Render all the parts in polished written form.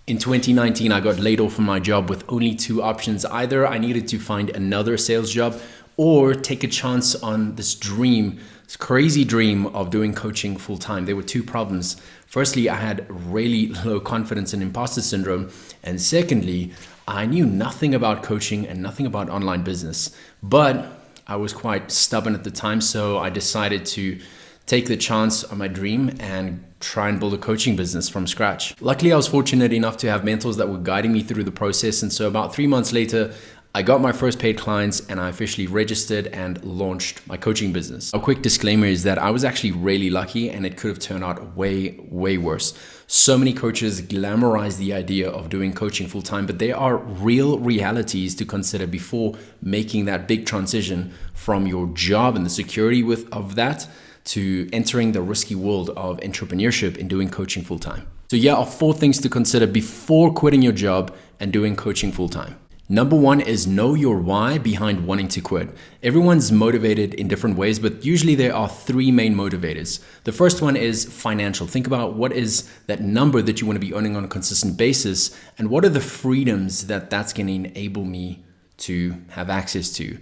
In 2019, I got laid off from my job with only two options. Either I needed to find another sales job or take a chance on this dream, this crazy dream of doing coaching full time. There were two problems. Firstly, I had really low confidence and imposter syndrome. And secondly, I knew nothing about coaching and nothing about online business. But I was quite stubborn at the time, so I decided to take the chance on my dream and try and build a coaching business from scratch. Luckily, I was fortunate enough to have mentors that were guiding me through the process. And so about 3 months later, I got my first paid clients and I officially registered and launched my coaching business. A quick disclaimer is that I was actually really lucky and it could have turned out way, way worse. So many coaches glamorize the idea of doing coaching full time, but there are real realities to consider before making that big transition from your job and the security of that to entering the risky world of entrepreneurship and doing coaching full time. So here are 4 things to consider before quitting your job and doing coaching full time. Number 1 is know your why behind wanting to quit. Everyone's motivated in different ways, but usually there are 3 main motivators. The first one is financial. Think about what is that number that you want to be earning on a consistent basis, and what are the freedoms that that's going to enable me to have access to.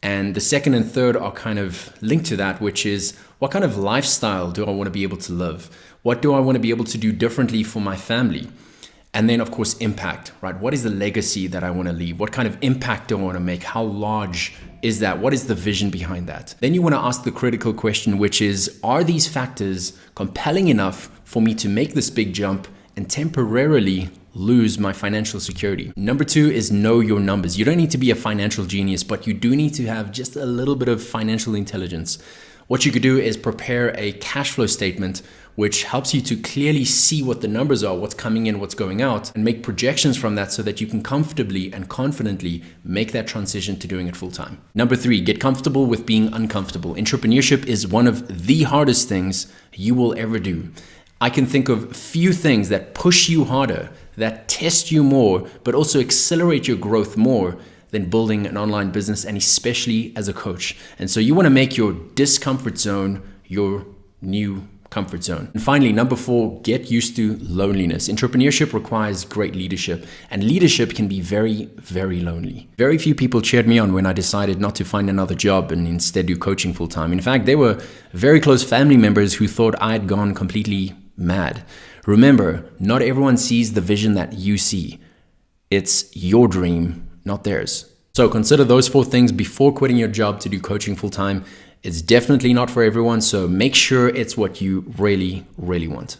And the second and third are kind of linked to that, which is what kind of lifestyle do I want to be able to live? What do I want to be able to do differently for my family? And then, of course, impact, right? What is the legacy that I want to leave? What kind of impact do I want to make? How large is that? What is the vision behind that? Then you want to ask the critical question, which is, are these factors compelling enough for me to make this big jump and temporarily lose my financial security? Number 2 is know your numbers. You don't need to be a financial genius, but you do need to have just a little bit of financial intelligence. What you could do is prepare a cash flow statement, which helps you to clearly see what the numbers are, what's coming in, what's going out, and make projections from that so that you can comfortably and confidently make that transition to doing it full time. Number 3, get comfortable with being uncomfortable. Entrepreneurship is one of the hardest things you will ever do. I can think of few things that push you harder, that test you more, but also accelerate your growth more than building an online business, and especially as a coach. And so you want to make your discomfort zone your new comfort zone. And finally, number 4, get used to loneliness. Entrepreneurship requires great leadership, and leadership can be very, very lonely. Very few people cheered me on when I decided not to find another job and instead do coaching full time. In fact, there were very close family members who thought I had gone completely mad. Remember, not everyone sees the vision that you see. It's your dream, not theirs. So consider those 4 things before quitting your job to do coaching full time. It's definitely not for everyone, so make sure it's what you really, really want.